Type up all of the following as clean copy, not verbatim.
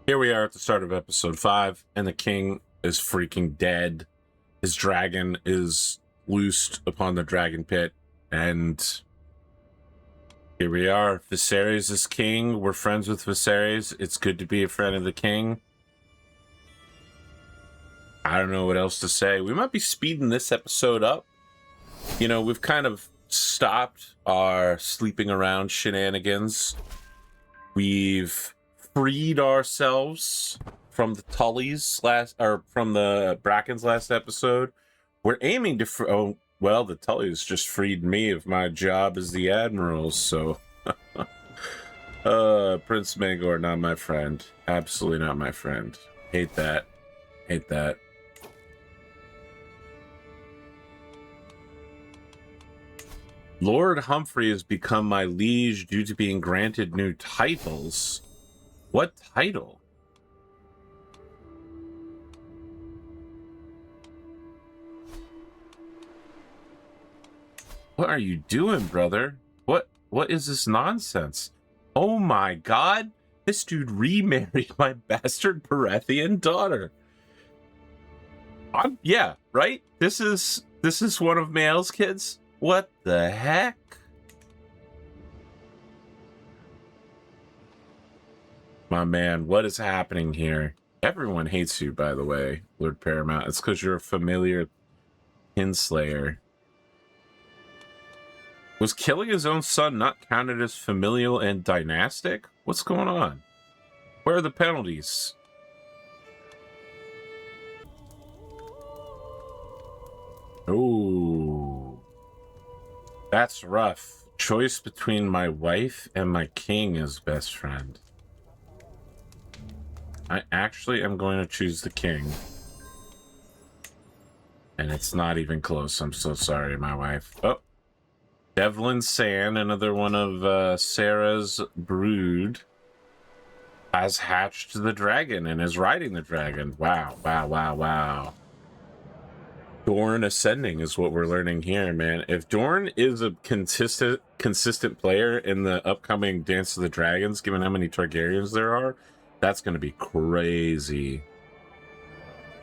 Here we are at the start of episode 5, and the king is freaking dead. His dragon is loosed upon the dragon pit, and here we are. Viserys is king. We're friends with Viserys. It's good to be a friend of the king. I don't know what else to say. We might be speeding this episode up. You know, we've kind of stopped our sleeping around shenanigans. We've freed ourselves from the Tullys from the Brackens last episode. We're aiming to the Tullys just freed me of my job as the admiral, so Prince Magor, not my friend. Absolutely not my friend. Hate that. Hate that. Lord Humphrey has become my liege due to being granted new titles. What title? What are you doing, brother? What is this nonsense? Oh my god! This dude remarried my bastard Baratheon daughter. Yeah, right? This is one of Mael's kids? What the heck? My man, what is happening here? Everyone hates you, by the way, Lord Paramount. It's because you're a familiar kinslayer. Was killing his own son not counted as familial and dynastic? What's going on? Where are the penalties? Oh, that's rough. Choice between my wife and my king as best friend. I actually am going to choose the king. And it's not even close. I'm so sorry, my wife. Oh. Devlin Sand, another one of Sarah's brood, has hatched the dragon and is riding the dragon. Wow, wow, wow, wow. Dorne ascending is what we're learning here, man. If Dorne is a consistent player in the upcoming Dance of the Dragons, given how many Targaryens there are, that's going to be crazy.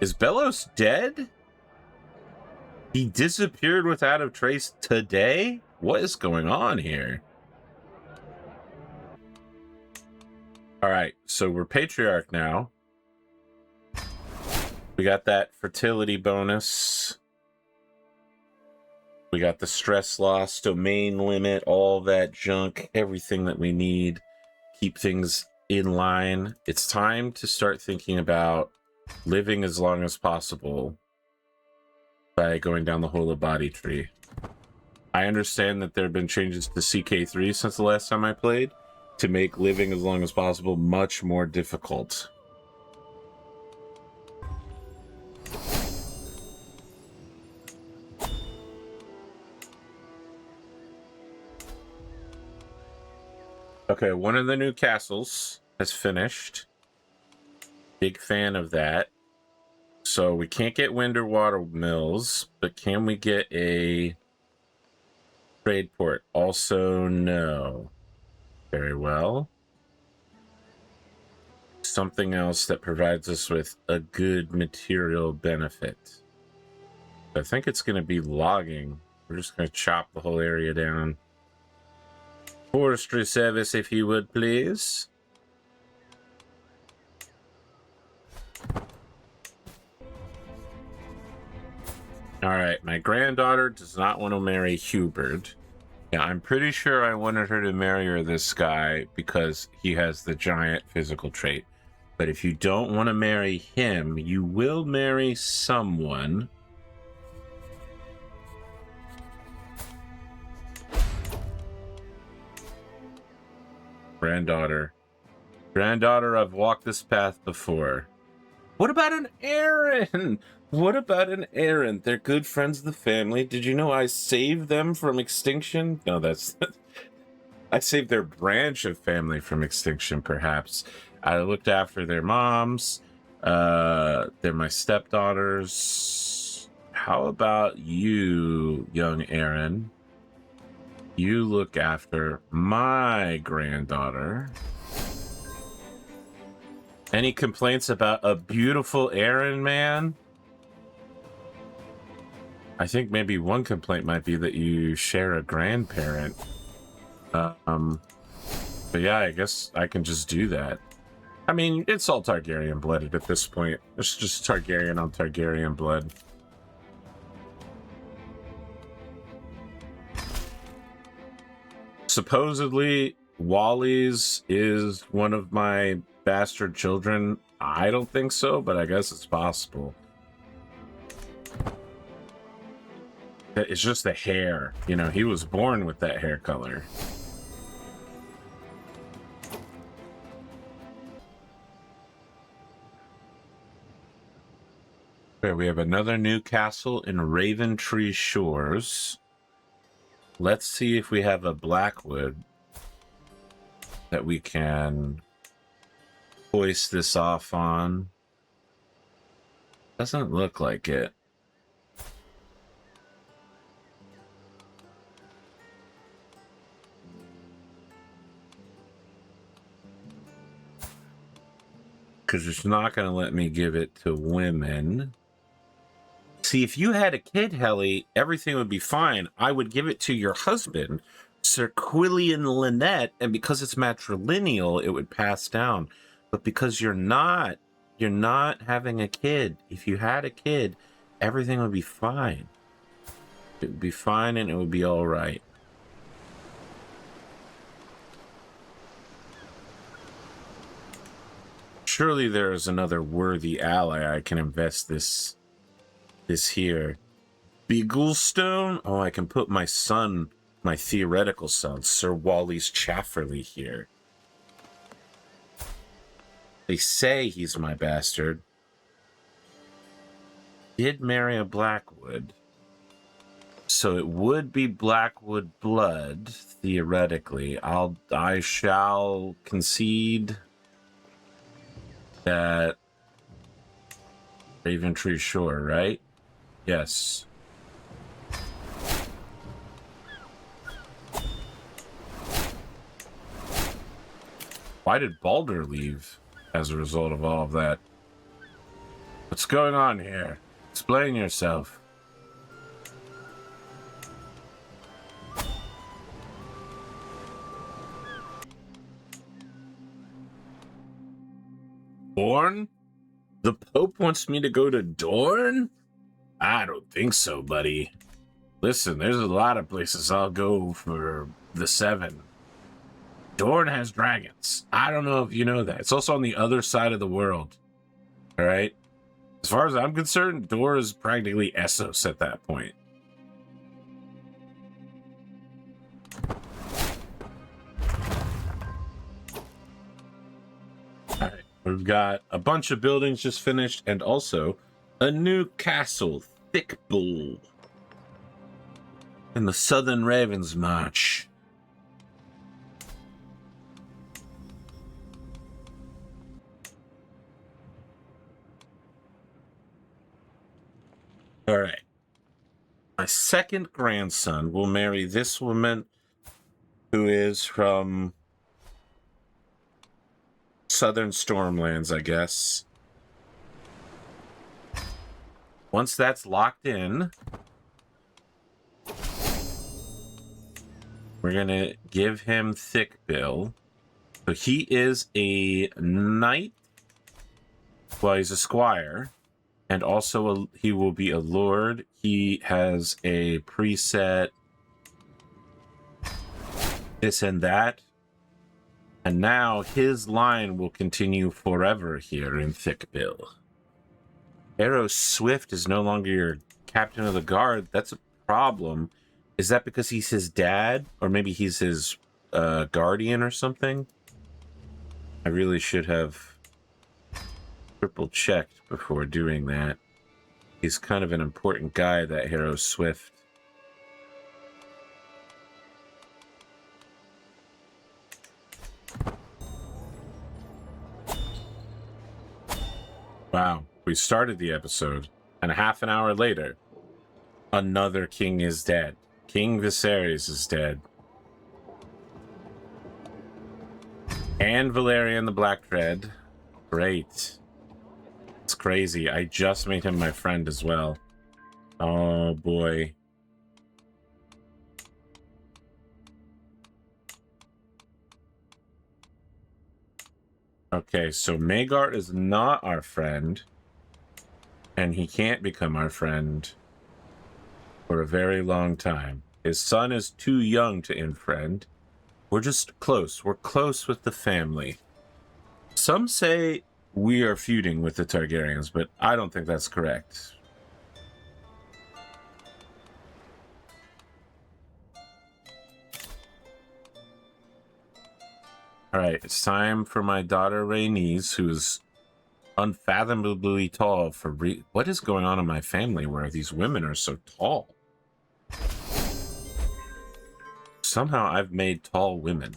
Is Bellos dead? He disappeared without a trace today? What is going on here? All right, so we're patriarch now. We got that fertility bonus. We got the stress loss, domain limit, all that junk, everything that we need. Keep things in line. It's time to start thinking about living as long as possible by going down the whole of body tree. I understand that there have been changes to CK3 since the last time I played to make living as long as possible much more difficult. Okay, one of the new castles has finished. Big fan of that. So we can't get wind or water mills, but can we get a trade port? Also, no. Very well. Something else that provides us with a good material benefit. I think it's going to be logging. We're just going to chop the whole area down. Forestry service, if you would, please. All right, my granddaughter does not want to marry Hubert. Yeah, I'm pretty sure I wanted her to marry this guy because he has the giant physical trait. But if you don't want to marry him, you will marry someone. Granddaughter. Granddaughter, I've walked this path before. What about an Aaron? What about an Aaron? They're good friends of the family. Did you know I saved them from extinction? No, that's... I saved their branch of family from extinction, perhaps. I looked after their moms. They're my stepdaughters. How about you, young Aaron? You look after my granddaughter. Any complaints about a beautiful Aaron, man? I think maybe one complaint might be that you share a grandparent. But yeah, I guess I can just do that. I mean, it's all Targaryen blooded at this point. It's just Targaryen on Targaryen blood. Supposedly, Wally's is one of my bastard children. I don't think so, but I guess it's possible. It's just the hair. You know, he was born with that hair color. Okay, we have another new castle in Raventree Shores. Let's see if we have a Blackwood that we can hoist this off on. Doesn't look like it. Because it's not going to let me give it to women. See, if you had a kid, Helly, everything would be fine. I would give it to your husband, Sir Quillian Lynette, and because it's matrilineal, it would pass down. But because you're not having a kid. If you had a kid, everything would be fine. It would be fine and it would be all right. Surely there is another worthy ally I can invest this here. Beaglestone? Oh, I can put my son, my theoretical son, Sir Wally's Chafferly here. They say he's my bastard. Did marry a Blackwood. So it would be Blackwood blood, theoretically. I shall concede that Raventree Shore, right? Yes. Why did Balder leave as a result of all of that? What's going on here? Explain yourself. Dorne? The Pope wants me to go to Dorne? I don't think so, buddy. Listen, there's a lot of places I'll go for the 7. Dorne has dragons. I don't know if you know that. It's also on the other side of the world. All right? As far as I'm concerned, Dorne is practically Essos at that point. All right. We've got a bunch of buildings just finished and also a new castle, Thick Bull, in the Southern Ravens March. All right. My second grandson will marry this woman who is from Southern Stormlands, I guess. Once that's locked in, we're going to give him Thick Bill. So he is a knight. Well, he's a squire. And also he will be a lord. He has a preset this and that. And now his line will continue forever here in Thick Bill. Arrow Swift is no longer your captain of the guard. That's a problem. Is that because he's his dad? Or maybe he's his guardian or something? I really should have triple checked before doing that. He's kind of an important guy, that Arrow Swift. Wow, we started the episode, and half an hour later, another king is dead. King Viserys is dead. And Valerian the Black Dread Great. It's crazy. I just made him my friend as well. Oh boy. Okay, so Maegor is not our friend, and he can't become our friend for a very long time. His son is too young to infriend. We're just close. We're close with the family. Some say we are feuding with the Targaryens, but I don't think that's correct. All right, it's time for my daughter Rhaenys, who's unfathomably tall for what is going on in my family where these women are so tall? Somehow I've made tall women.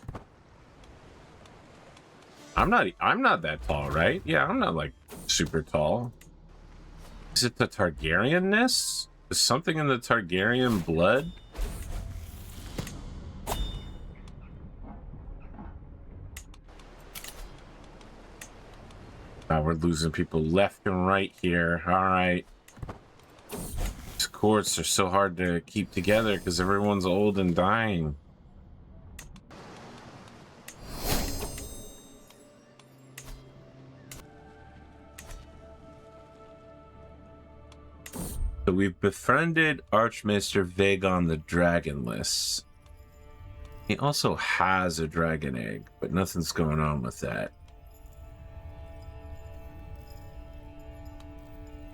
I'm not that tall, right? Yeah, I'm not like super tall. Is it the Targaryenness? Is something in the Targaryen blood? We're losing people left and right here. All right. These courts are so hard to keep together because everyone's old and dying. So we've befriended Archmaester Vagon the Dragonless. He also has a dragon egg, but nothing's going on with that.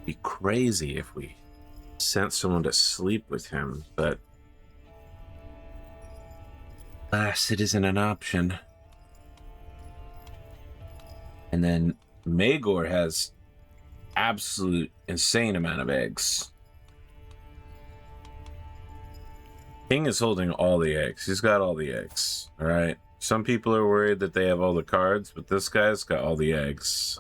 It'd be crazy if we sent someone to sleep with him, but alas, it isn't an option. And then Maegor has absolute insane amount of eggs. King is holding all the eggs. He's got all the eggs. All right. Some people are worried that they have all the cards, but this guy's got all the eggs.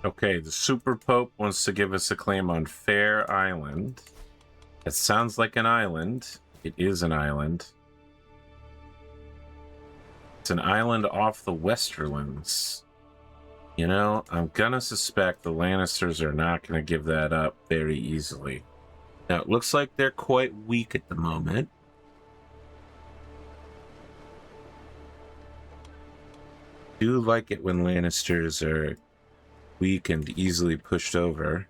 Okay, the Super Pope wants to give us a claim on Fair Island. It sounds like an island. It is an island. It's an island off the Westerlands. You know, I'm gonna suspect the Lannisters are not gonna give that up very easily. Now, it looks like they're quite weak at the moment. I do like it when Lannisters are weak and easily pushed over.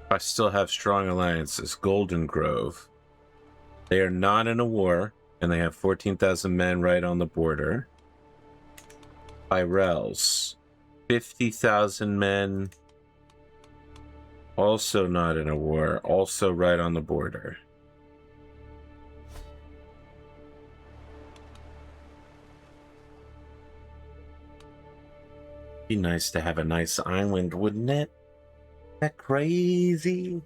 I still have strong alliances. Golden Grove. They are not in a war, and they have 14,000 men right on the border. Tyrells. 50,000 men. Also not in a war. Also right on the border. Be nice to have a nice island, wouldn't it? Isn't that crazy?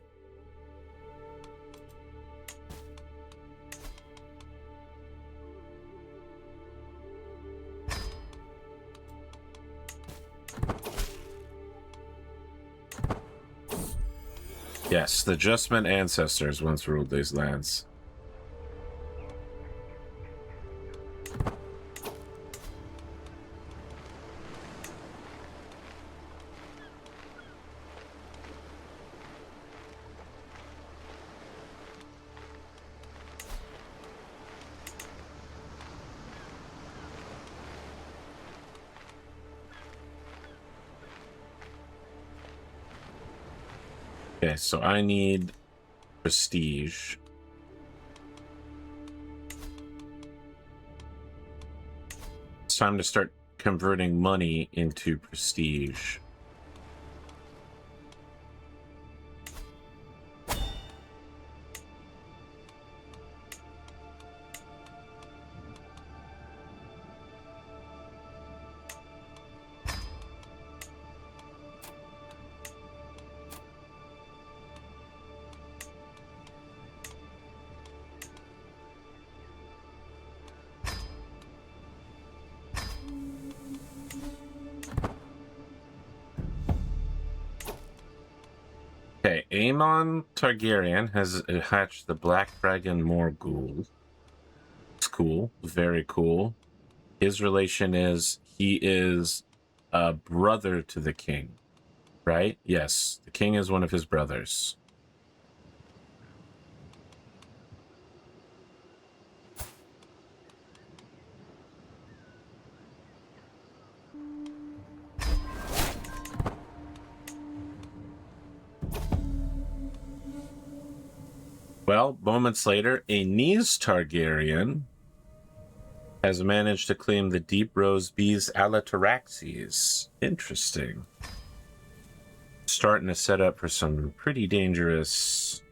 Yes, the Justman ancestors once ruled these lands. Okay, so I need prestige. It's time to start converting money into prestige. Aemon Targaryen has hatched the Black Dragon Morgul. It's cool. Very cool. His relation is he is a brother to the king, right? Yes, the king is one of his brothers. Well, moments later, Aenys Targaryen has managed to claim the Deep Rose Bees Alataraxes. Interesting. Starting to set up for some pretty dangerous...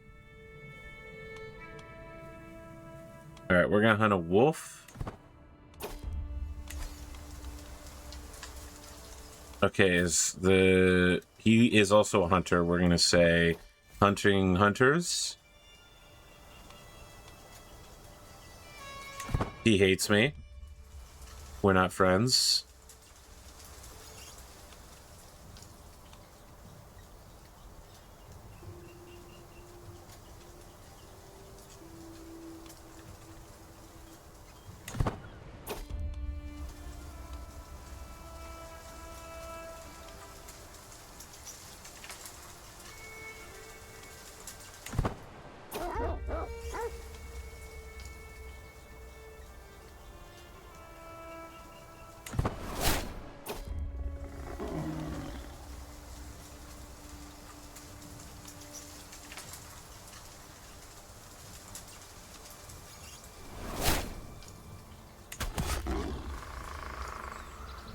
Alright, we're gonna hunt a wolf. Okay, he is also a hunter. We're gonna say hunting hunters. He hates me. We're not friends.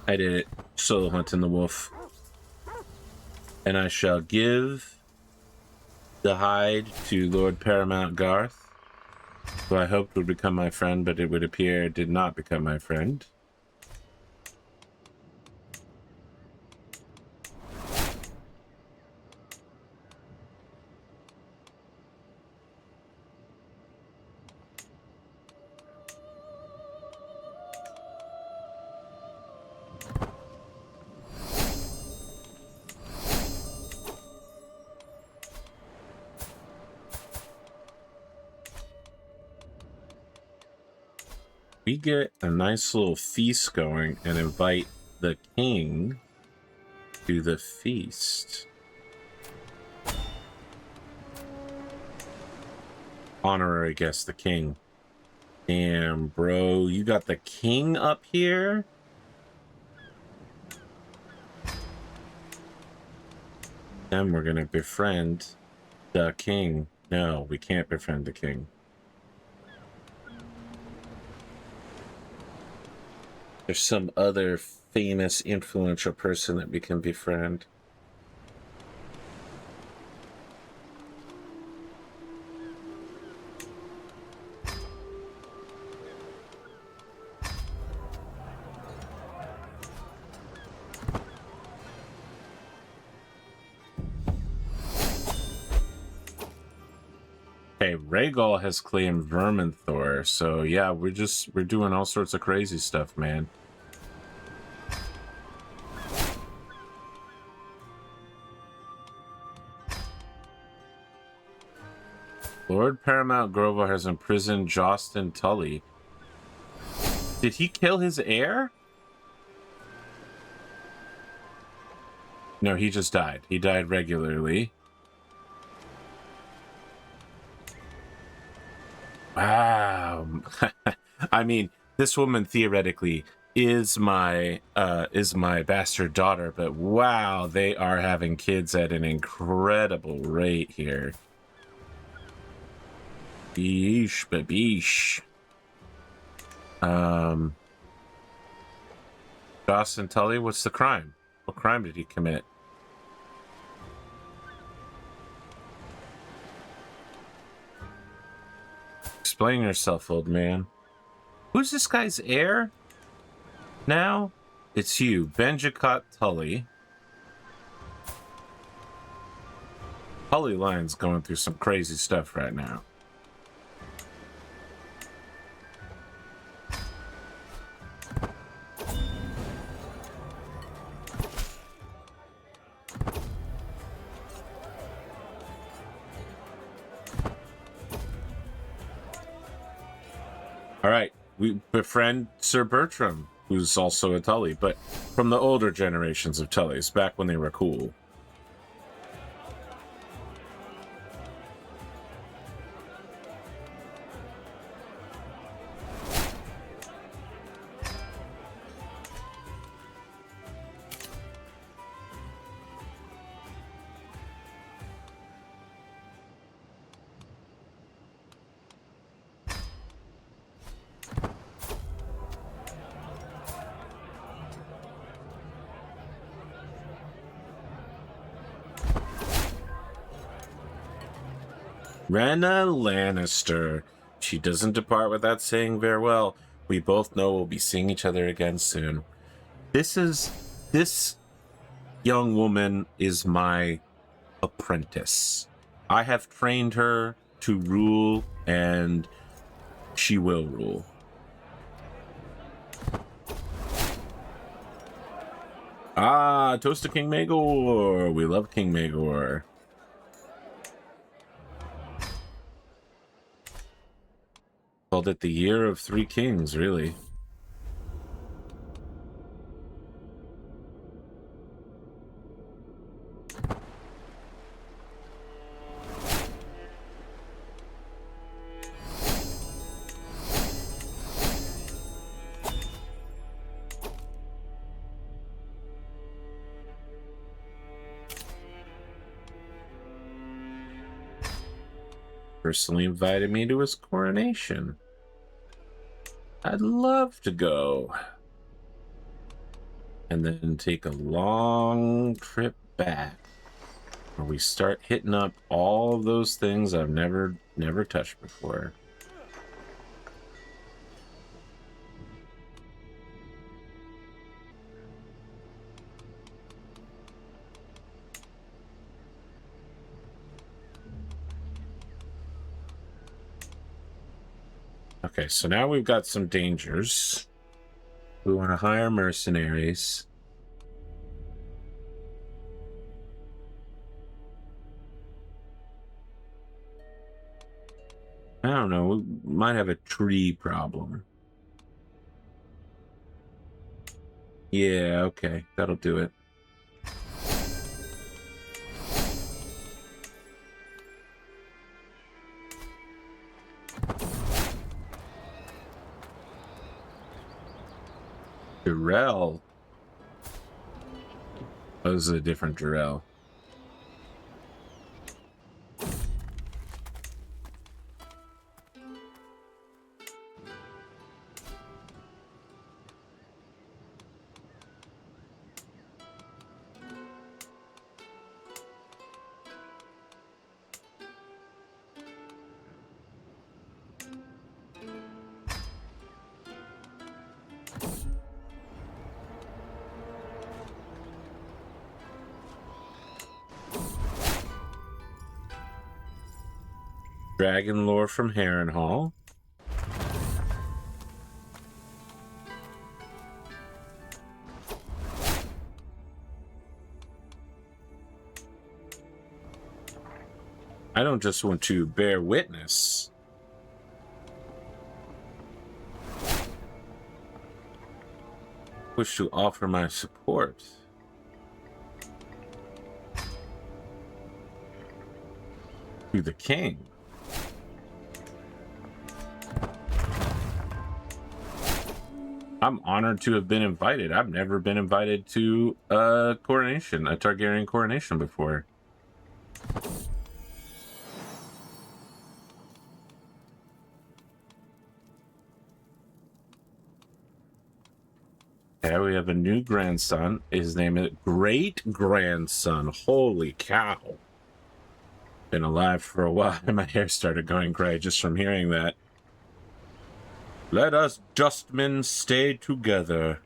I did it. Solo hunting the wolf. And I shall give the hide to Lord Paramount Garth, who I hoped would become my friend, but it would appear did not become my friend. We get a nice little feast going and invite the king to the feast. Honorary guest, the king. Damn, bro, you got the king up here? Then we're gonna befriend the king. No, we can't befriend the king. There's some other famous, influential person that we can befriend. Okay, Rhaegal has claimed Verminthor, so yeah, we're doing all sorts of crazy stuff, man. Lord Paramount Grover has imprisoned Justman Tully. Did he kill his heir? No, he just died. He died regularly. Wow. I mean, this woman theoretically is my bastard daughter, but wow, they are having kids at an incredible rate here. Beesh, babeesh. Justman Tully, what's the crime? What crime did he commit? Explain yourself, old man. Who's this guy's heir? Now, it's you, Benjicott Tully. Tully line's going through some crazy stuff right now. we befriend Sir Bertram, who's also a Tully, but from the older generations of Tullys, back when they were cool. Rhaena Lannister. She doesn't depart without saying farewell. We both know we'll be seeing each other again soon. This young woman is my apprentice. I have trained her to rule, and she will rule. Ah, toast to King Maegor. We love King Maegor. Called it the Year of Three Kings, really. Personally invited me to his coronation. I'd love to go. And then take a long trip back where we start hitting up all those things I've never touched before. Okay, so now we've got some dangers. We want to hire mercenaries. I don't know, we might have a tree problem. Yeah, okay, that'll do it. Jarell. Oh, this is a different Jarell. Dragon lore from Harrenhal. I don't just want to bear witness. Wish to offer my support. To the king. I'm honored to have been invited. I've never been invited to a coronation, a Targaryen coronation before. Yeah, we have a new grandson. His name is great-grandson. Holy cow. Been alive for a while. My hair started going gray just from hearing that. Let us Justmen stay together.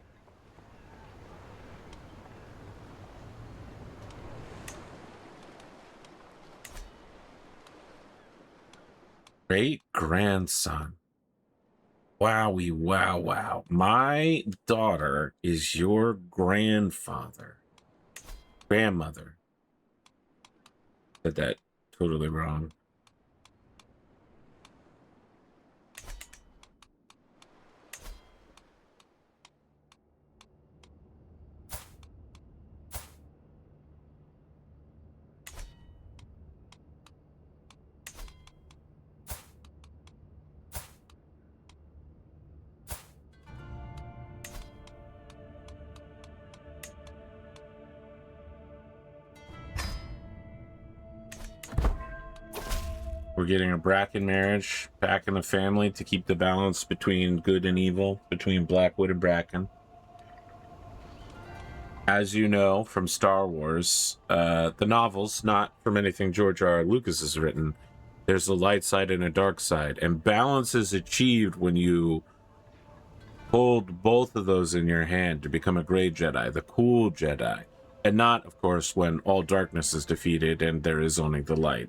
Great-grandson. Wowie, wow, wow. My daughter is your grandmother. Said that totally wrong. We're getting a Bracken marriage back in the family to keep the balance between good and evil, between Blackwood and Bracken. As you know from Star Wars, the novels, not from anything George R. R. Lucas has written, there's a light side and a dark side, and balance is achieved when you hold both of those in your hand to become a gray Jedi, the cool Jedi, and not, of course, when all darkness is defeated and there is only the light.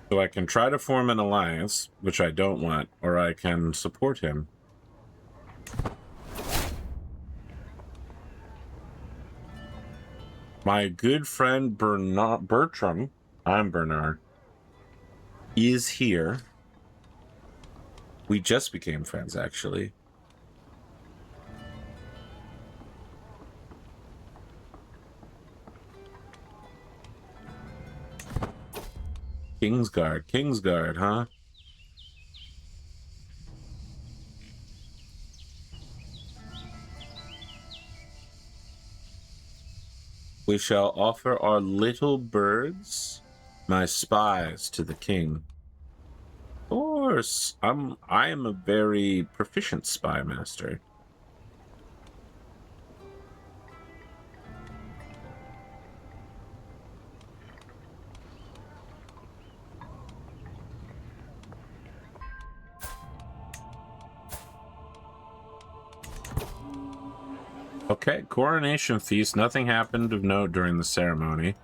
So I can try to form an alliance, which I don't want, or I can support him. My good friend Bertram, I'm Bernard, is here. We just became friends, actually. Kingsguard, huh? We shall offer our little birds, my spies, to the king. Of course, I am a very proficient spy master. Okay, coronation feast. Nothing happened of note during the ceremony.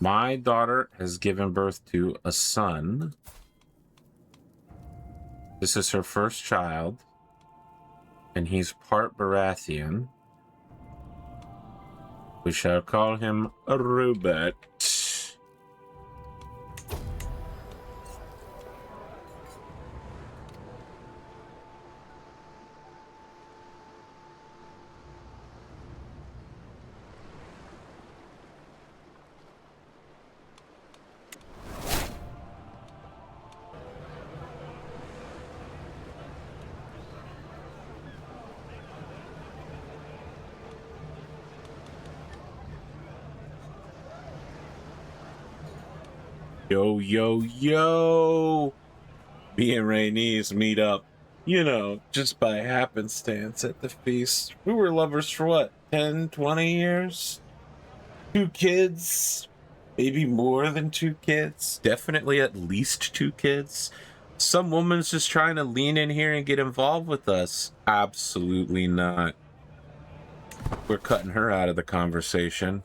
My daughter has given birth to a son. This is her first child, and he's part Baratheon. We shall call him Robert. Yo, yo, yo! Me and Rhaenys meet up, you know, just by happenstance at the feast. We were lovers for what, 10, 20 years? 2 kids? Maybe more than 2 kids? Definitely at least 2 kids. Some woman's just trying to lean in here and get involved with us. Absolutely not. We're cutting her out of the conversation.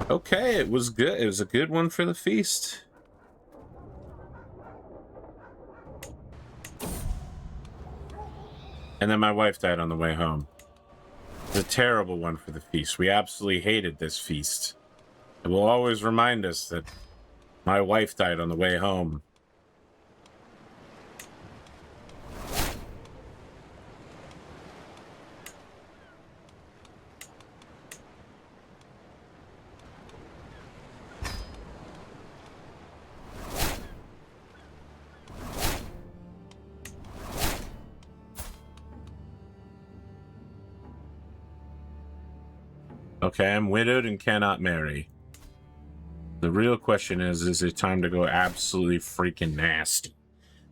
Okay, it was good. It was a good one for the feast. And then my wife died on the way home. It's a terrible one for the feast. We absolutely hated this feast. It will always remind us that my wife died on the way home. Okay, I'm widowed and cannot marry. The real question is it time to go absolutely freaking nasty?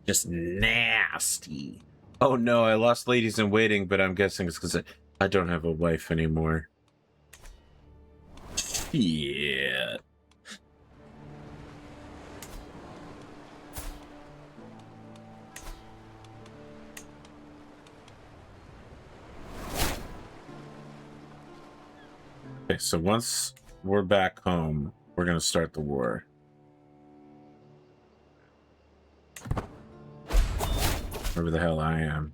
Just nasty. Oh no, I lost ladies in waiting, but I'm guessing it's because I don't have a wife anymore. Yeah. Okay, so once we're back home, we're gonna start the war. Wherever the hell I am.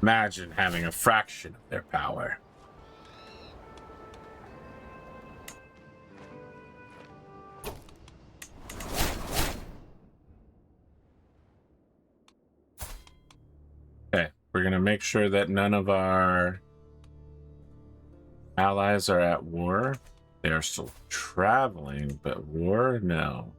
Imagine having a fraction of their power. Okay, we're going to make sure that none of our allies are at war. They are still traveling, but war? No.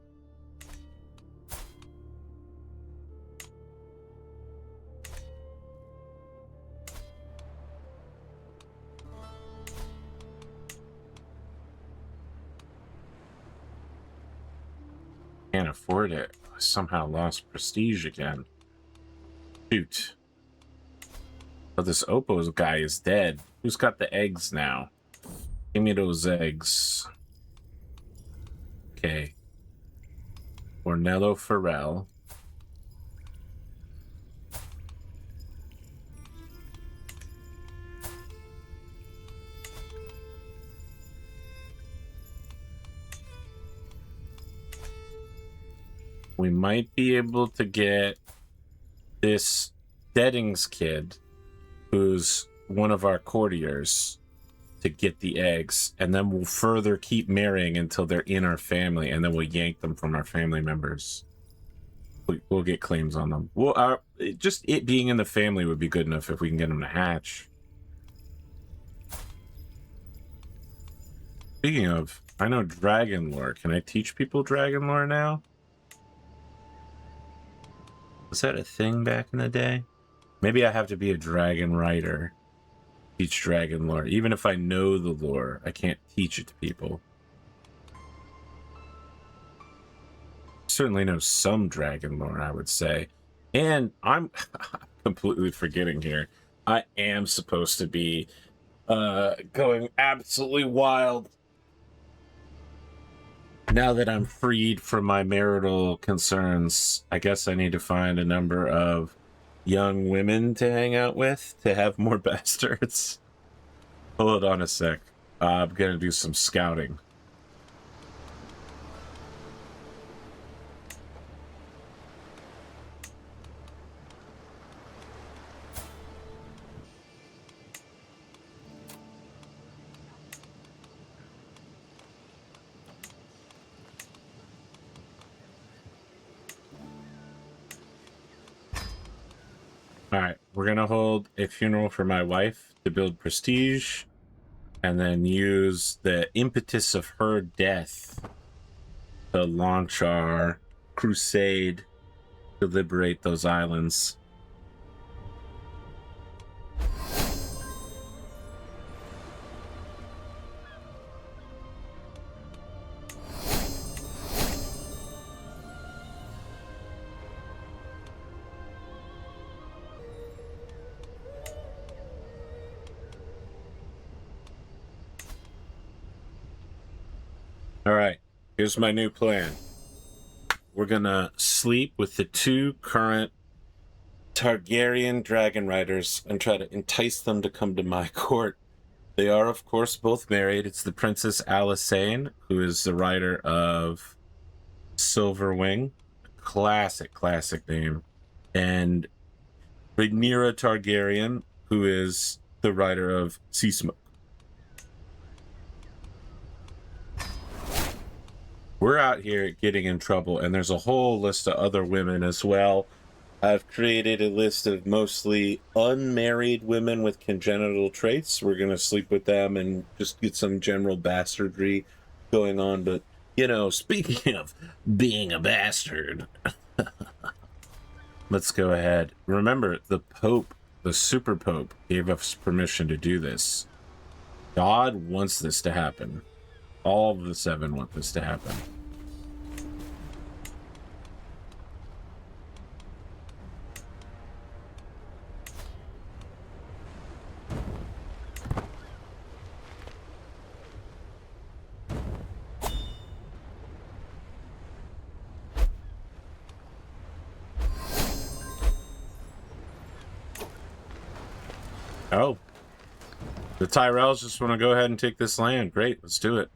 Can't afford it. I somehow lost prestige again. Shoot. But this Oppo's guy is dead. Who's got the eggs now? Give me those eggs. Okay. Ornello Farrell. We might be able to get this Deddings kid, who's one of our courtiers, to get the eggs, and then we'll further keep marrying until they're in our family, and then we'll yank them from our family members. We'll get claims on them. Well, just it being in the family would be good enough if we can get them to hatch. Speaking of, I know dragon lore. Can I teach people dragon lore now? Was that a thing back in the day? Maybe I have to be a dragon writer. Teach dragon lore. Even if I know the lore, I can't teach it to people. Certainly know some dragon lore, I would say. And I'm completely forgetting here. I am supposed to be going absolutely wild now that I'm freed from my marital concerns. I guess I need to find a number of young women to hang out with to have more bastards. Hold on a sec. I'm gonna do some scouting. All right, we're gonna hold a funeral for my wife to build prestige, and then use the impetus of her death to launch our crusade to liberate those islands. All right, here's my new plan. We're gonna sleep with the 2 current Targaryen dragon riders and try to entice them to come to my court. They are, of course, both married. It's the Princess Alysanne, who is the rider of Silverwing. Classic name. And Rhaenyra Targaryen, who is the rider of Sea Smoke. We're out here getting in trouble, and there's a whole list of other women as well. I've created a list of mostly unmarried women with congenital traits. We're going to sleep with them and just get some general bastardry going on. But, you know, speaking of being a bastard, let's go ahead. Remember, the Pope, the Super Pope, gave us permission to do this. God wants this to happen. All of the 7 want this to happen. Oh. The Tyrells just want to go ahead and take this land. Great, let's do it.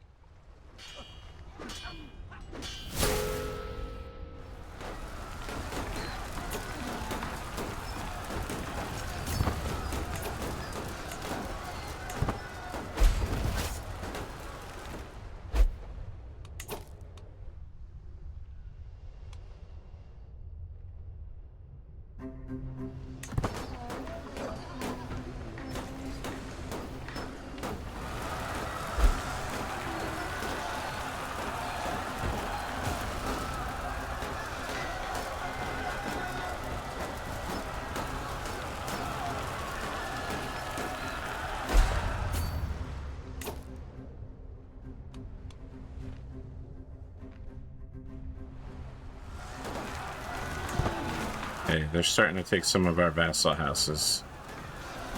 Hey, they're starting to take some of our vassal houses,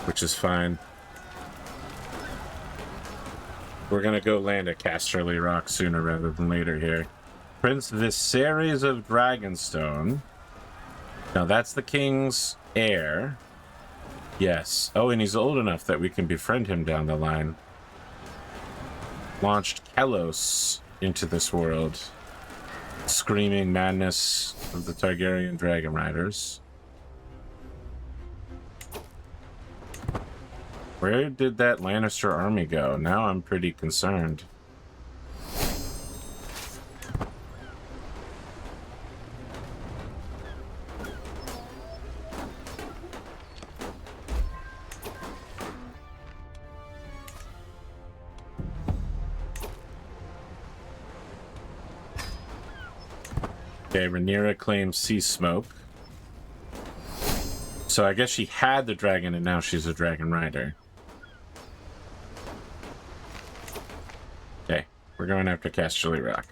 which is fine. We're gonna go land at Casterly Rock sooner rather than later here. Prince Viserys of Dragonstone. Now that's the king's heir. Yes. Oh, and he's old enough that we can befriend him down the line. Launched Kelos into this world. Screaming madness of the Targaryen Dragon Riders. Where did that Lannister army go? Now I'm pretty concerned. Okay, Rhaenyra claims sea smoke. So I guess she had the dragon and now she's a dragon rider. Okay, we're going after Casterly Rock.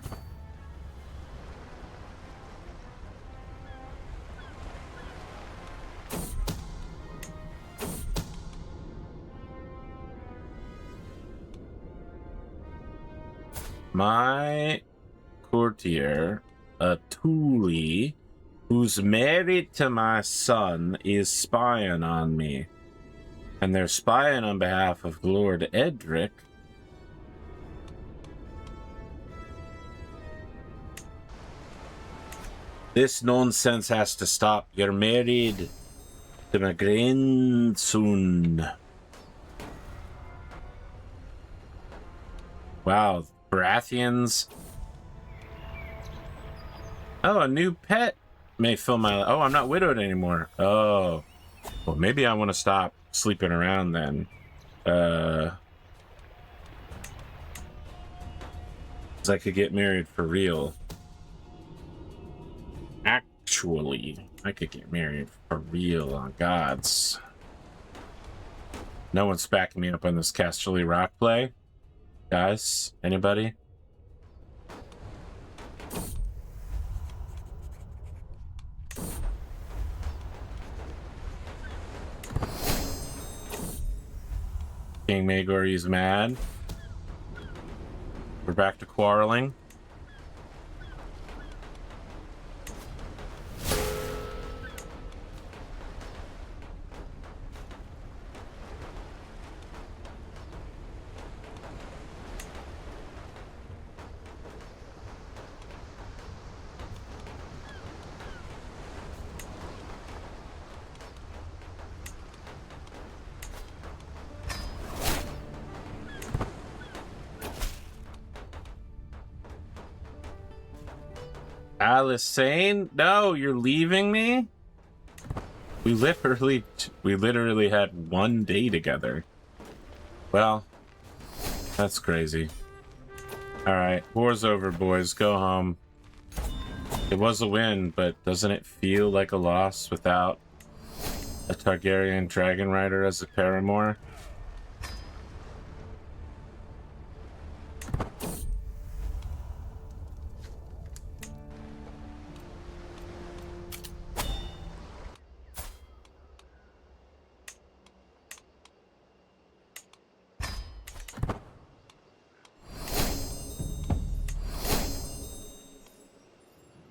My courtier, Tuli, who's married to my son, is spying on me. And they're spying on behalf of Lord Edric. This nonsense has to stop. You're married to my grandson. Wow, Baratheons. Oh, a new pet may fill my... Oh, I'm not widowed anymore. Oh. Well, maybe I want to stop sleeping around then. 'Cause I could get married for real. Actually, I could get married for real on gods. No one's backing me up on this Casterly Rock play. Guys, anybody? King Maegor is mad. We're back to quarreling. Alyssane? No, you're leaving me? We literally had one day together. Well, that's crazy. Alright, war's over, boys. Go home. It was a win, but doesn't it feel like a loss without a Targaryen dragon rider as a paramour?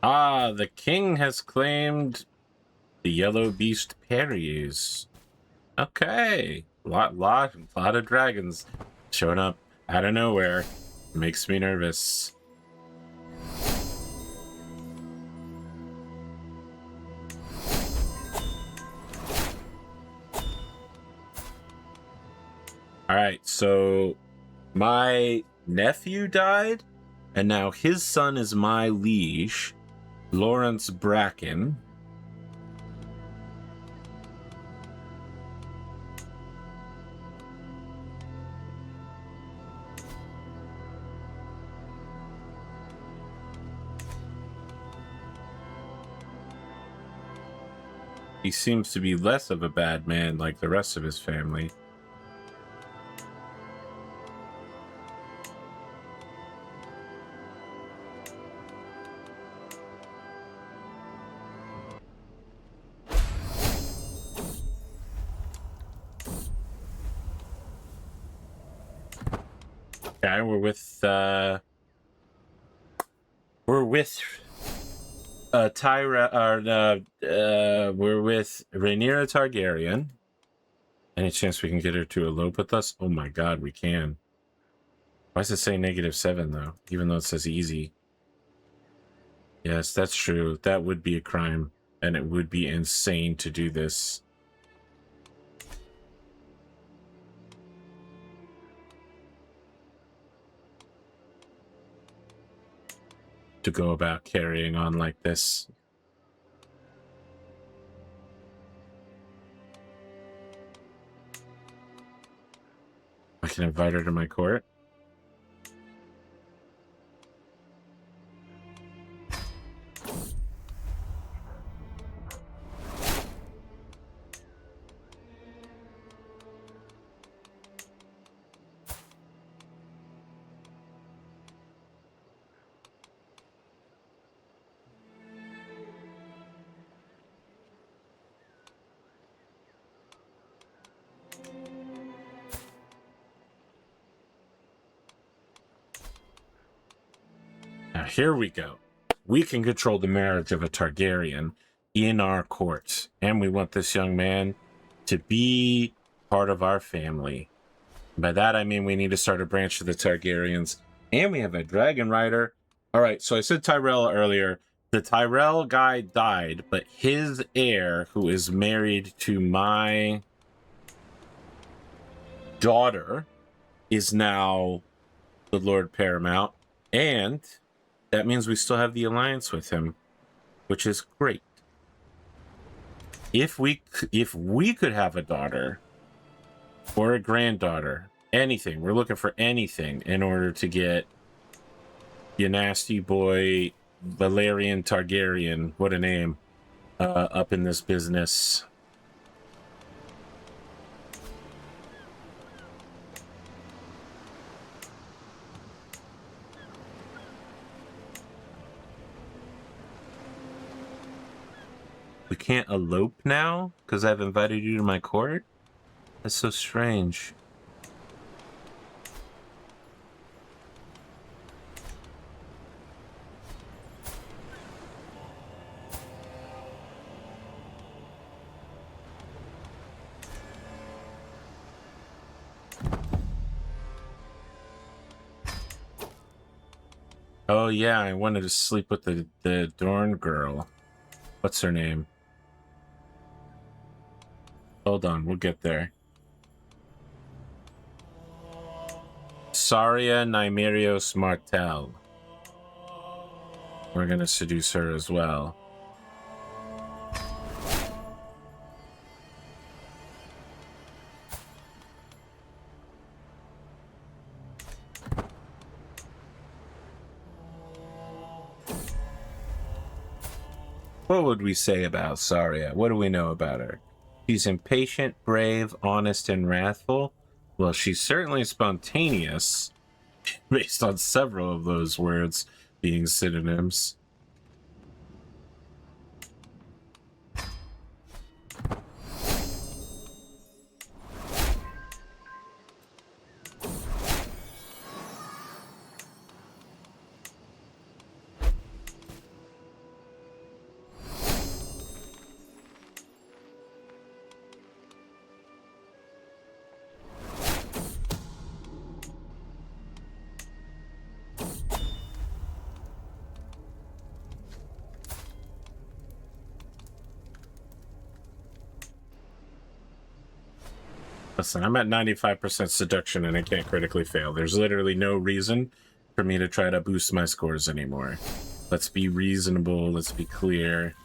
Ah, the king has claimed the yellow beast Perries. Okay, lot of dragons showing up out of nowhere. Makes me nervous. All right, so my nephew died, and now his son is my liege, Lawrence Bracken. He seems to be less of a bad man like the rest of his family. Okay, we're with Tyra we're with Rhaenyra Targaryen. Any chance we can get her to elope with us? Oh my god, we can. Why does it say -7 though? Even though it says easy. Yes, that's true. That would be a crime, and it would be insane to do this. To go about carrying on like this. I can invite her to my court. Now, here we go. We can control the marriage of a Targaryen in our court, and we want this young man to be part of our family. By that, I mean we need to start a branch of the Targaryens, and we have a dragon rider. All right, so I said Tyrell earlier. The Tyrell guy died, but his heir, who is married to my daughter, is now the Lord Paramount, and that means we still have the alliance with him, which is great. If we could have a daughter or a granddaughter, anything, we're looking for anything in order to get your nasty boy Valerian Targaryen, what a name, up in this business. We can't elope now because I've invited you to my court? That's so strange. Oh yeah, I wanted to sleep with the Dorn girl. What's her name? Hold on, we'll get there. Saria Nymerios Martell. We're gonna seduce her as well. What would we say about Saria? What do we know about her? She's impatient, brave, honest, and wrathful. Well, she's certainly spontaneous, based on several of those words being synonyms. Listen, I'm at 95% seduction and I can't critically fail. There's literally no reason for me to try to boost my scores anymore. Let's be reasonable. Let's be clear.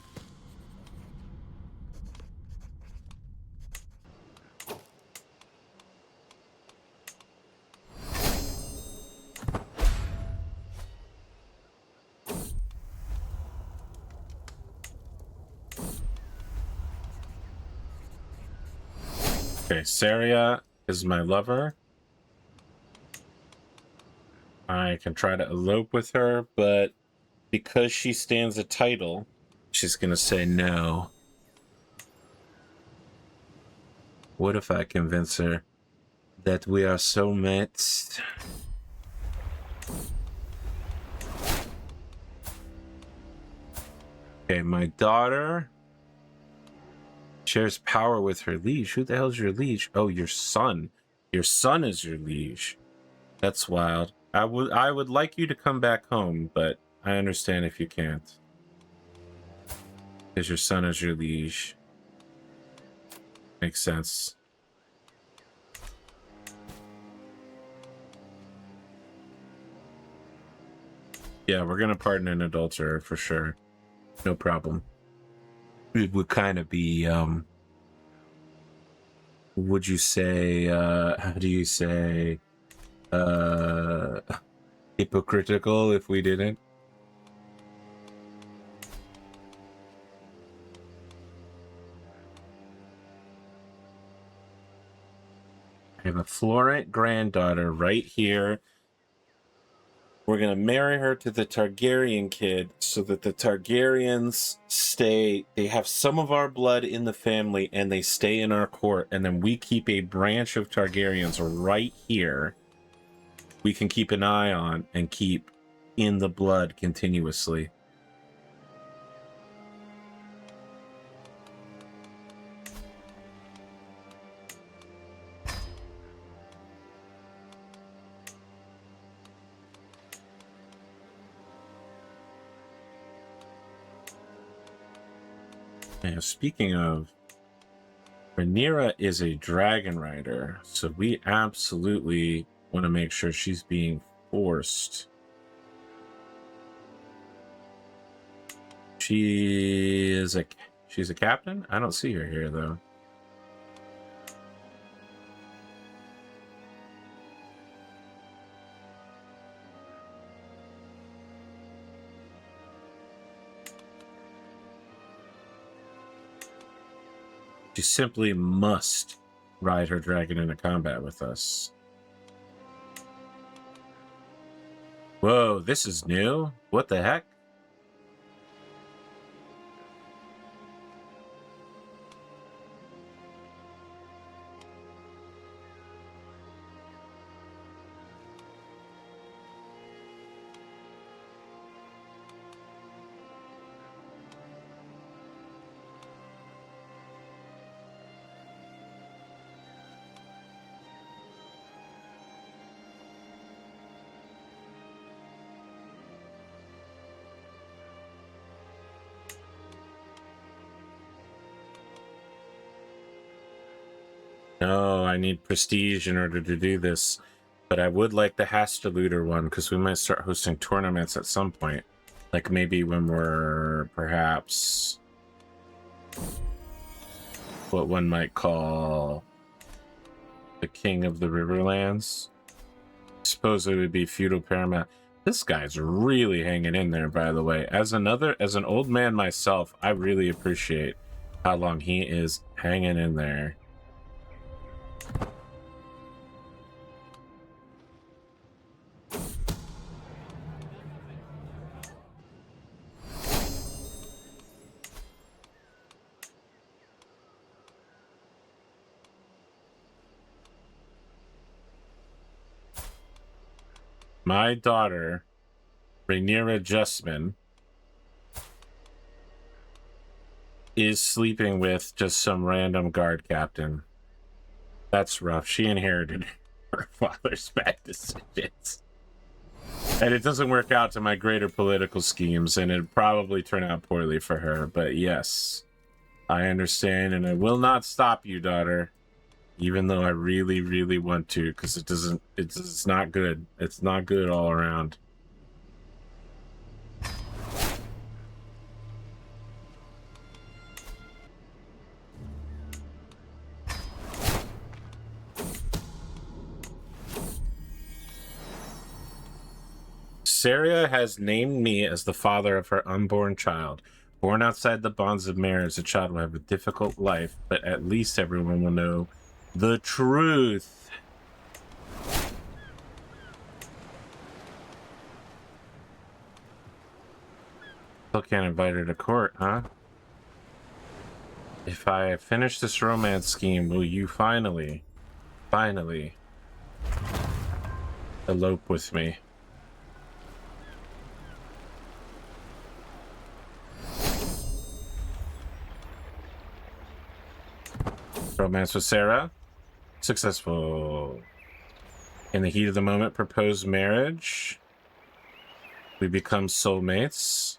Okay, Saria is my lover. I can try to elope with her, but because she stands a title, she's gonna say no. What if I convince her that we are soulmates? Okay, my daughter shares power with her liege. Who the hell's your liege? Oh, your son. Your son is your liege. That's wild. I would like you to come back home, but I understand if you can't. Because your son is your liege. Makes sense. Yeah, we're gonna pardon an adulterer for sure. No problem. It would kind of be, would you say, how do you say, hypocritical if we didn't? I have a Florent granddaughter right here. We're going to marry her to the Targaryen kid so that the Targaryens stay, they have some of our blood in the family and they stay in our court. And then we keep a branch of Targaryens right here. We can keep an eye on and keep in the blood continuously. Now, speaking of, Rhaenyra is a dragon rider, so we absolutely want to make sure she's being forced. She's a captain? I don't see her here though. She simply must ride her dragon into combat with us. Whoa, this is new? What the heck? No, I need prestige in order to do this. But I would like the Hastalooter one, because we might start hosting tournaments at some point. Like maybe when we're perhaps what one might call the King of the Riverlands. I suppose it would be feudal paramount. This guy's really hanging in there, by the way. As an old man myself, I really appreciate how long he is hanging in there. My daughter, Rhaenyra Justman, is sleeping with just some random guard captain. That's rough. She inherited her father's bad decisions. And it doesn't work out to my greater political schemes, and it'd probably turn out poorly for her. But yes, I understand, and I will not stop you, daughter. Even though I really, really want to, because it's not good. It's not good all around. Saria has named me as the father of her unborn child. Born outside the bonds of marriage, the child will have a difficult life, but at least everyone will know the truth. Still can't invite her to court, huh? If I finish this romance scheme, will you finally elope with me? Romance with Sarah. Successful. In the heat of the moment, propose marriage. We become soulmates.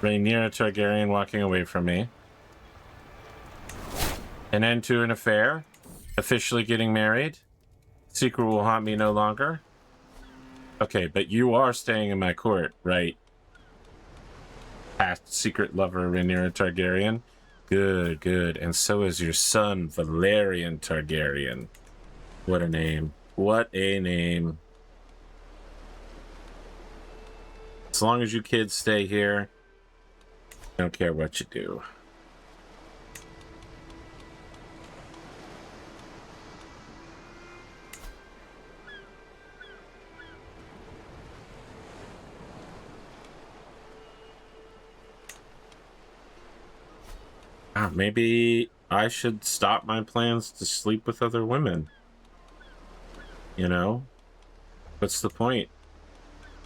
Rhaenyra Targaryen walking away from me. An end to an affair. Officially getting married. Secret will haunt me no longer. Okay, but you are staying in my court, right? Past secret lover Rhaenyra Targaryen. Good, good. And so is your son, Valerian Targaryen. What a name. What a name. As long as you kids stay here, I don't care what you do. Maybe I should stop my plans to sleep with other women. You know? What's the point?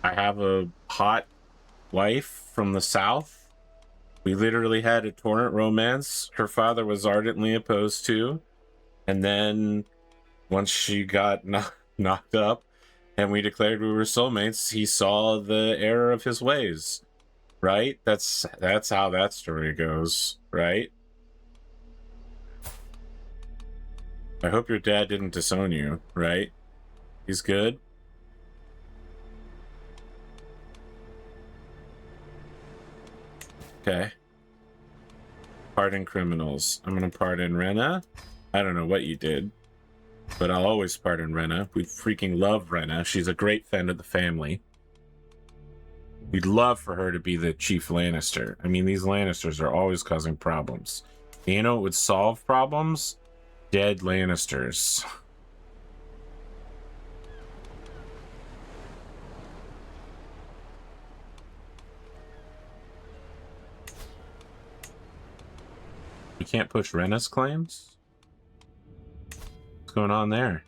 I have a hot wife from the south. We literally had a torrent romance her father was ardently opposed to. And then once she got knocked up and we declared we were soulmates, he saw the error of his ways. Right? That's how that story goes, right? I hope your dad didn't disown you, right? He's good? Okay. Pardon criminals. I'm gonna pardon Rhaena. I don't know what you did, but I'll always pardon Rhaena. We freaking love Rhaena. She's a great friend of the family. We'd love for her to be the chief Lannister. I mean, these Lannisters are always causing problems. You know what would solve problems? Dead Lannisters. We can't push Rhaena's claims? What's going on there?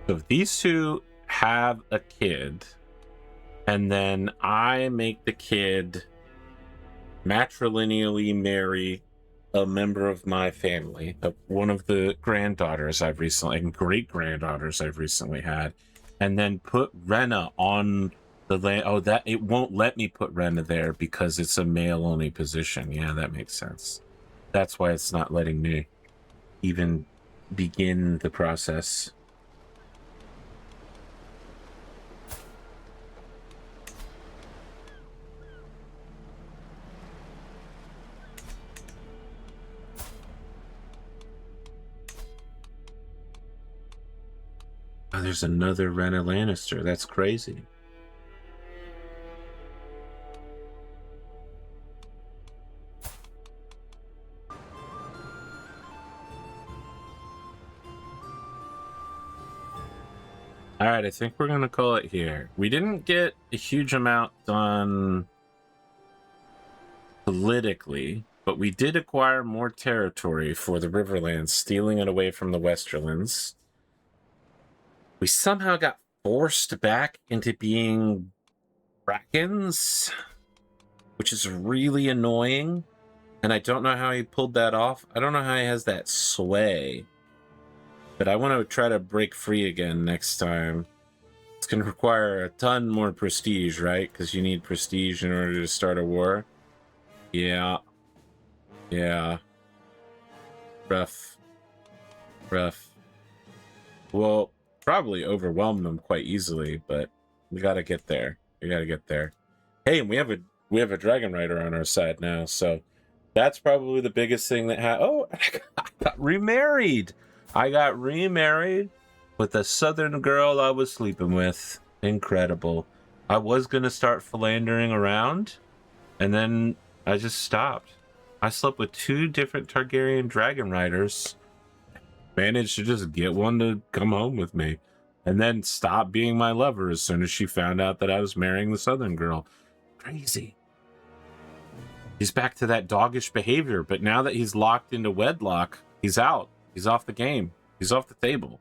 So if these two have a kid, and then I make the kid matrilineally marry a member of my family, one of the granddaughters I've recently, and great-granddaughters I've recently had, and then put Rhaena on the land. Oh, that it won't let me put Rhaena there because it's a male-only position. Yeah, that makes sense. That's why it's not letting me even begin the process. Oh, there's another Rhaena Lannister. That's crazy. All right, I think we're going to call it here. We didn't get a huge amount done politically, but we did acquire more territory for the Riverlands, stealing it away from the Westerlands. We somehow got forced back into being Brackens, which is really annoying. And I don't know how he pulled that off. I don't know how he has that sway. But I want to try to break free again next time. It's going to require a ton more prestige, right? Because you need prestige in order to start a war. Yeah. Yeah. Rough. Rough. We'll probably overwhelm them quite easily, but we got to get there. We got to get there. Hey, and we have a dragon rider on our side now, so that's probably the biggest thing that happened. Oh, I got remarried. I got remarried with the southern girl I was sleeping with. Incredible. I was going to start philandering around, and then I just stopped. I slept with 2 different Targaryen dragon riders. Managed to just get one to come home with me. And then stop being my lover as soon as she found out that I was marrying the Southern girl. Crazy. He's back to that doggish behavior, but now that he's locked into wedlock, he's out. He's off the game. He's off the table.